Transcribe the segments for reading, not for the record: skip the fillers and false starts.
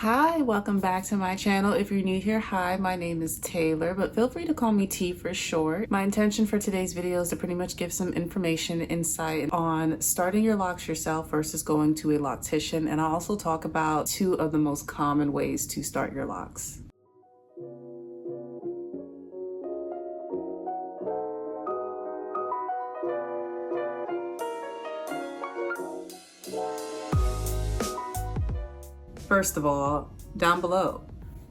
Hi, welcome back to my channel. If you're new here, hi, my name is Taylor, but feel free to call me T for short. My intention for today's video is to pretty much give some information, insight on starting your locks yourself versus going to a loctician, and I'll also talk about two of the most common ways to start your locks. First of all, down below,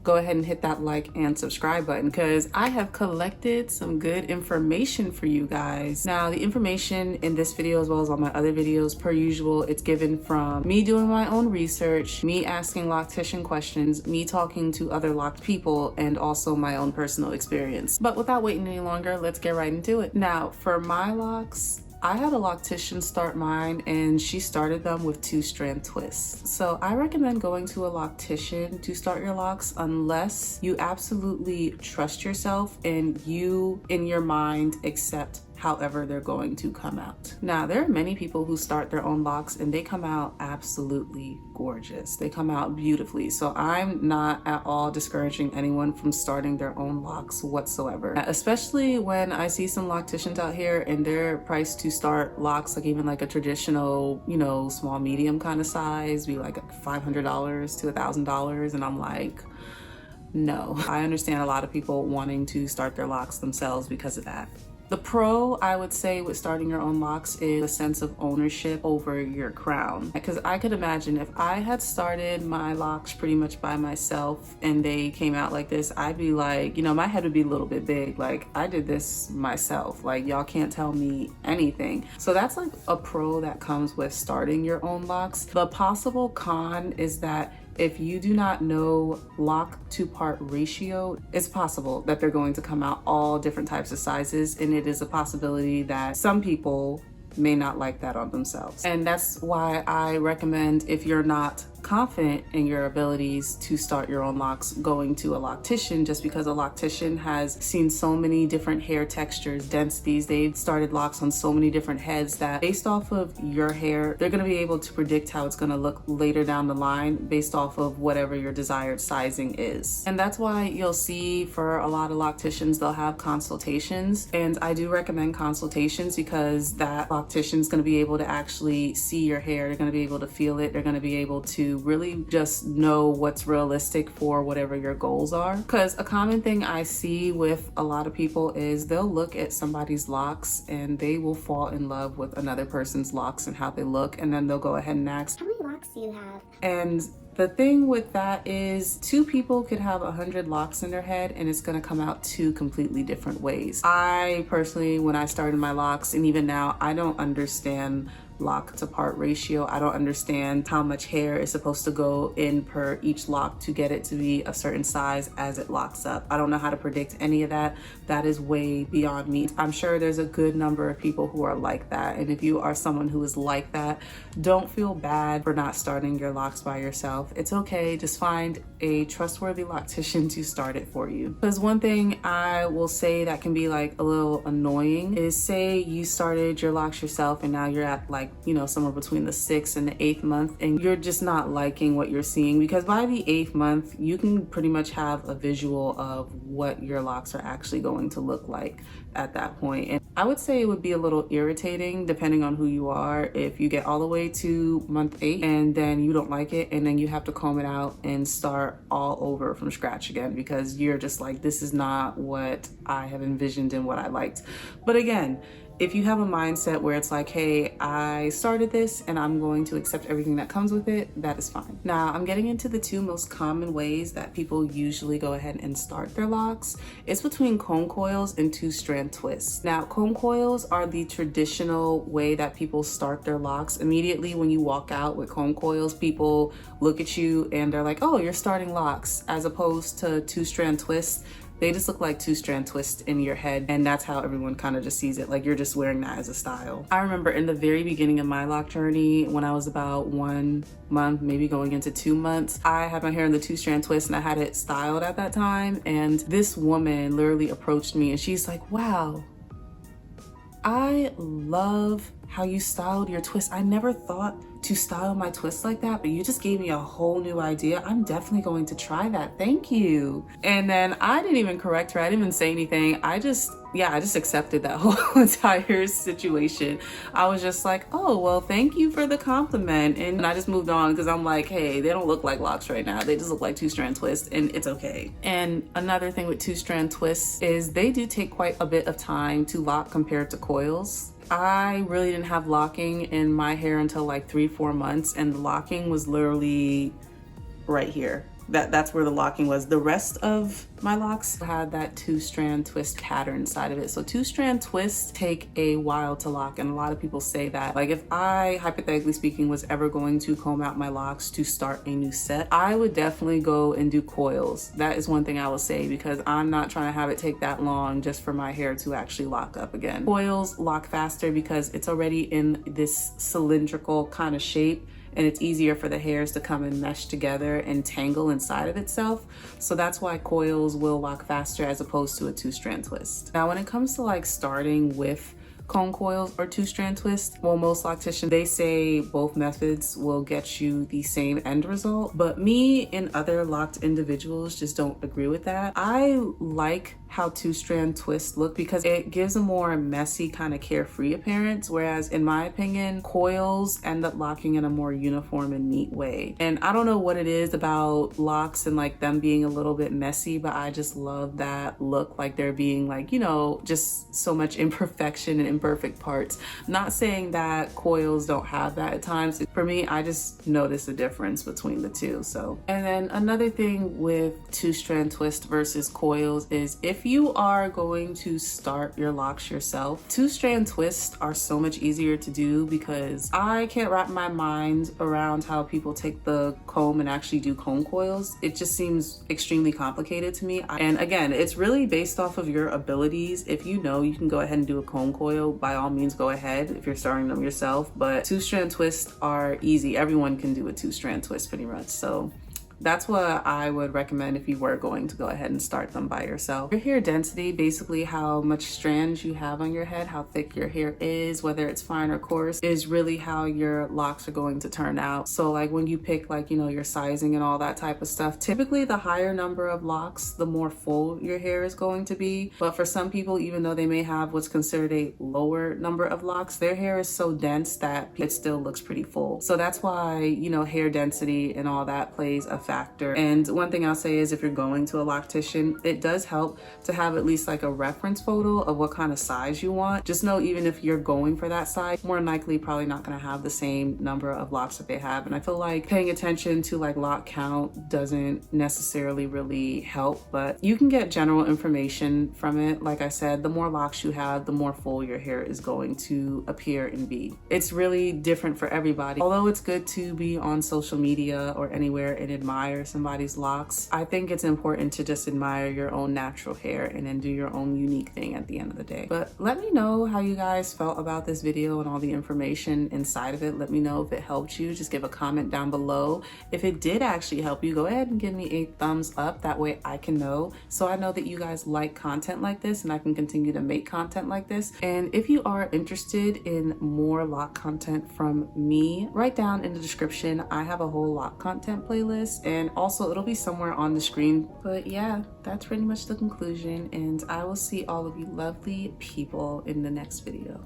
go ahead and hit that like and subscribe button because I have collected some good information for you guys. Now, the information in this video as well as all my other videos, per usual, it's given from me doing my own research, me asking loctician questions, me talking to other locked people, and also my own personal experience. But without waiting any longer, let's get right into it. Now, for my locks, I had a loctician start mine and she started them with 2-strand twists. So I recommend going to a loctician to start your locks unless you absolutely trust yourself and you in your mind accept however they're going to come out. Now, there are many people who start their own locks and they come out absolutely gorgeous. They come out beautifully. So I'm not at all discouraging anyone from starting their own locks whatsoever, especially when I see some locticians out here and they're priced to start locks like even like a traditional, small medium kind of size, be like $500 to $1,000, and I'm like, no. I understand a lot of people wanting to start their locks themselves because of that. The pro, I would say, with starting your own locks is a sense of ownership over your crown. Because I could imagine if I had started my locks pretty much by myself and they came out like this, I'd be like, my head would be a little bit big. Like, I did this myself. Like, y'all can't tell me anything. So that's like a pro that comes with starting your own locks. The possible con is that if you do not know lock to part ratio, it's possible that they're going to come out all different types of sizes, and it is a possibility that some people may not like that on themselves. And that's why I recommend, if you're not confident in your abilities to start your own locks, going to a loctician, just because a loctician has seen so many different hair textures, densities. They've started locks on so many different heads that based off of your hair, they're going to be able to predict how it's going to look later down the line based off of whatever your desired sizing is. And that's why you'll see for a lot of locticians, they'll have consultations. And I do recommend consultations because that loctician is going to be able to actually see your hair. They're going to be able to feel it. They're going to be able to really just know what's realistic for whatever your goals are. Because a common thing I see with a lot of people is they'll look at somebody's locks and they will fall in love with another person's locks and how they look, and then they'll go ahead and ask, how many locks do you have? And the thing with that is two people could have 100 locks in their head and it's gonna come out two completely different ways. I personally, when I started my locks, and even now, I don't understand lock to part ratio. I don't understand how much hair is supposed to go in per each lock to get it to be a certain size as it locks up. I don't know how to predict any of that. That is way beyond me. I'm sure there's a good number of people who are like that. And if you are someone who is like that, don't feel bad for not starting your locks by yourself. It's okay. Just find a trustworthy loctician to start it for you. Because one thing I will say that can be like a little annoying is, say you started your locks yourself and now you're at like, somewhere between the 6th and the 8th month, and you're just not liking what you're seeing, because by the 8th month, you can pretty much have a visual of what your locks are actually going to look like at that point. And I would say it would be a little irritating depending on who you are if you get all the way to month 8 and then you don't like it and then you have to comb it out and start all over from scratch again because you're just like, this is not what I have envisioned and what I liked. But again, if you have a mindset where it's like, hey, I started this and I'm going to accept everything that comes with it, that is fine. Now, I'm getting into the two most common ways that people usually go ahead and start their locks. It's between comb coils and 2-strand twists. Now, comb coils are the traditional way that people start their locks. Immediately when you walk out with comb coils, people look at you and they're like, oh, you're starting locks, as opposed to 2-strand twists. They just look like 2-strand twists in your head, and that's how everyone kind of just sees it, like you're just wearing that as a style. I remember in the very beginning of my lock journey, when I was about 1 month, maybe going into 2 months, I had my hair in the 2-strand twist and I had it styled at that time, and this woman literally approached me and she's like, wow, I love how you styled your twist. I never thought to style my twists like that, but you just gave me a whole new idea. I'm definitely going to try that. Thank you. And then I didn't even correct her. I didn't even say anything. I just accepted that whole entire situation. I was just like, oh, well, thank you for the compliment. And I just moved on because I'm like, hey, they don't look like locks right now. They just look like 2-strand twists, and it's okay. And another thing with 2-strand twists is they do take quite a bit of time to lock compared to coils. I really didn't have locking in my hair until like 3-4 months, and the locking was literally right here. That's where the locking was. The rest of my locks had that 2-strand twist pattern inside of it. So 2-strand twists take a while to lock, and a lot of people say that. Like, if I, hypothetically speaking, was ever going to comb out my locks to start a new set, I would definitely go and do coils. That is one thing I will say, because I'm not trying to have it take that long just for my hair to actually lock up again. Coils lock faster because it's already in this cylindrical kind of shape, and it's easier for the hairs to come and mesh together and tangle inside of itself. So that's why coils will lock faster as opposed to a 2-strand twist. Now, when it comes to like starting with comb coils or 2-strand twists, well, most locticians, they say both methods will get you the same end result, but me and other locked individuals just don't agree with that. I like how 2-strand twists look because it gives a more messy kind of carefree appearance, whereas in my opinion, coils end up locking in a more uniform and neat way. And I don't know what it is about locks and like them being a little bit messy, but I just love that look, like there being like, you know, just so much imperfection and imperfect parts. Not saying that coils don't have that at times. For me, I just notice a difference between the two. So, and then another thing with 2-strand twist versus coils is if you are going to start your locks yourself, 2-strand twists are so much easier to do because I can't wrap my mind around how people take the comb and actually do comb coils. It just seems extremely complicated to me. And again, it's really based off of your abilities. If you know you can go ahead and do a comb coil, by all means go ahead if you're starting them yourself. But 2-strand twists are easy. Everyone can do a 2-strand twist pretty much. So that's what I would recommend if you were going to go ahead and start them by yourself. Your hair density, basically how much strands you have on your head, how thick your hair is, whether it's fine or coarse, is really how your locks are going to turn out. So like when you pick like, you know, your sizing and all that type of stuff, typically the higher number of locks, the more full your hair is going to be. But for some people, even though they may have what's considered a lower number of locks, their hair is so dense that it still looks pretty full. So that's why, you know, hair density and all that plays a factor. And one thing I'll say is if you're going to a loctician, it does help to have at least like a reference photo of what kind of size you want. Just know, even if you're going for that size, more than likely probably not going to have the same number of locks that they have. And I feel like paying attention to like lock count doesn't necessarily really help, but you can get general information from it. Like I said, the more locks you have, the more full your hair is going to appear and be. It's really different for everybody. Although it's good to be on social media or anywhere and admire somebody's locks, I think it's important to just admire your own natural hair and then do your own unique thing at the end of the day. But let me know how you guys felt about this video and all the information inside of it. Let me know if it helped you. Just give a comment down below. If it did actually help you, go ahead and give me a thumbs up. That way I can know, so I know that you guys like content like this and I can continue to make content like this. And if you are interested in more lock content from me, write down in the description, I have a whole lock content playlist, and also it'll be somewhere on the screen. But yeah, that's pretty much the conclusion, and I will see all of you lovely people in the next video.